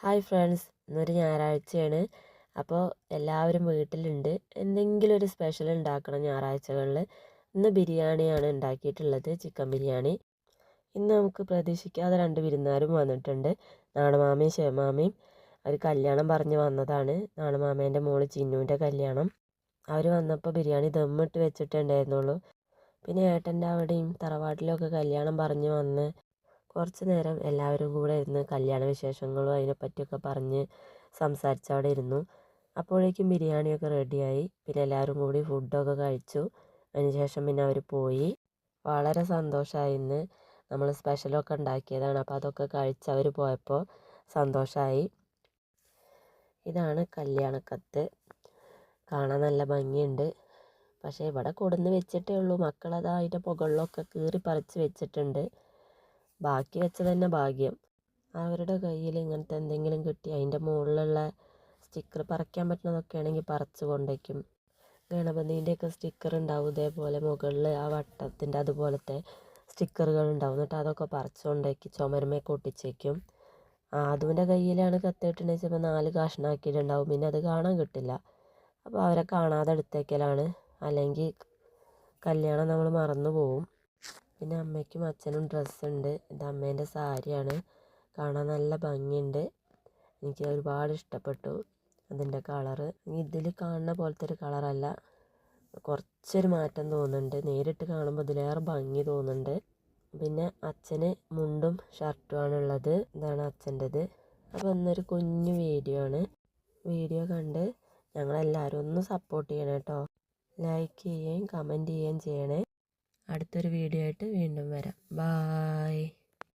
Hi friends, ഇന്നൊരു ഞായറാഴ്ചയാണ്. അപ്പോൾ എല്ലാവരും വീട്ടിലുണ്ട്. എന്തെങ്കിലും ഒരു സ്പെഷ്യൽ ഉണ്ടാക്കണം ഞായറാഴ്ചകളിൽ. ഇന്ന് ബിരിയാണിയാണ് ഉണ്ടാക്കിയിട്ടുള്ളത്, ചിക്കൻ ബിരിയാണി. ഇന്ന് നമുക്ക് പ്രതീക്ഷിക്കാതെ 2 വിരുന്നുകാരും വന്നിട്ടുണ്ട്. നാണുമാമയും ശിവമാമയും. അവർ കല്യാണം പറഞ്ഞ് വന്നതാണ്. നാണുമാമേൻ്റെ മോള് ചിന്നുവിൻ്റെ കല്യാണം. അവർ വന്നപ്പോൾ ബിരിയാണി ദമ്മിട്ട് വെച്ചിട്ടുണ്ടായിരുന്നുള്ളൂ. പിന്നെ ഏട്ടൻ്റെ അവിടെയും തറവാട്ടിലൊക്കെ കല്യാണം പറഞ്ഞ് വന്ന് കുറച്ച് നേരം എല്ലാവരും കൂടെ ഇരുന്ന് കല്യാണ വിശേഷങ്ങളും അതിനെപ്പറ്റിയൊക്കെ പറഞ്ഞ് സംസാരിച്ചവിടെ ഇരുന്നു. അപ്പോഴേക്കും ബിരിയാണിയൊക്കെ റെഡിയായി. പിന്നെ എല്ലാവരും കൂടി ഫുഡൊക്കെ കഴിച്ചു. അതിനുശേഷം പിന്നെ അവർ പോയി. വളരെ സന്തോഷമായി. ഇന്ന് നമ്മൾ സ്പെഷ്യലൊക്കെ ഉണ്ടാക്കിയതാണ്. അപ്പോൾ അതൊക്കെ കഴിച്ച് അവർ പോയപ്പോൾ സന്തോഷമായി. ഇതാണ് കല്യാണക്കത്ത്. കാണാൻ നല്ല ഭംഗിയുണ്ട്. പക്ഷേ ഇവിടെ കൊടുന്ന് വെച്ചിട്ടേ ഉള്ളൂ. മക്കളത് അതിൻ്റെ മുകളിലൊക്കെ കീറി പറിച്ച് വെച്ചിട്ടുണ്ട്. ബാക്കി വെച്ചത് തന്നെ ഭാഗ്യം. അവരുടെ കയ്യിൽ ഇങ്ങനത്തെ എന്തെങ്കിലും കിട്ടി അതിൻ്റെ മുകളിലുള്ള സ്റ്റിക്കർ പറിക്കാൻ പറ്റുന്നതൊക്കെ ആണെങ്കിൽ പറിച്ച് കൊണ്ടുവയ്ക്കും. ഗണപതിൻ്റെയൊക്കെ സ്റ്റിക്കർ ഉണ്ടാവും ഇതേപോലെ മുകളിൽ ആ വട്ടത്തിൻ്റെ അതുപോലത്തെ സ്റ്റിക്കറുകൾ ഉണ്ടാവും. എന്നിട്ട് അതൊക്കെ പറിച്ച് കൊണ്ടുവയ്ക്കും, ചുമരുമേക്ക് ഒട്ടിച്ചേക്കും. അതുവിൻ്റെ കയ്യിലാണ് കത്തിയിട്ടുണ്ടെന്ന് വെച്ചപ്പോൾ 4 കഷ്ണാക്കിയിട്ടുണ്ടാവും. പിന്നെ അത് കാണാൻ കിട്ടില്ല. അപ്പോൾ അവരെ കാണാതെ എടുത്തേക്കലാണ്. അല്ലെങ്കിൽ കല്യാണം നമ്മൾ മറന്നു പോവും. പിന്നെ അമ്മയ്ക്കും അച്ഛനും ഡ്രസ്സുണ്ട്. ഇത് അമ്മേൻ്റെ സാരിയാണ്. കാണാൻ നല്ല ഭംഗിയുണ്ട്. എനിക്ക് ഒരുപാട് ഇഷ്ടപ്പെട്ടു അതിൻ്റെ കളറ്. ഇതിൽ കാണുന്ന പോലത്തെ ഒരു കളറല്ല, കുറച്ചൊരു മാറ്റം തോന്നുന്നുണ്ട്. നേരിട്ട് കാണുമ്പോൾ ഇതിലേറെ ഭംഗി തോന്നുന്നുണ്ട്. പിന്നെ അച്ഛന് മുണ്ടും ഷർട്ടുമാണുള്ളത്. ഇതാണ് അച്ഛൻ്റെത്. അപ്പോൾ ഇന്നൊരു കുഞ്ഞു വീഡിയോ ആണ്. വീഡിയോ കണ്ട് ഞങ്ങളെല്ലാവരും ഒന്ന് സപ്പോർട്ട് ചെയ്യണം കേട്ടോ. ലൈക്ക് ചെയ്യുകയും കമൻറ്റ് ചെയ്യുകയും ചെയ്യണേ. അടുത്തൊരു വീഡിയോ ആയിട്ട് വീണ്ടും വരാം. ബായ്.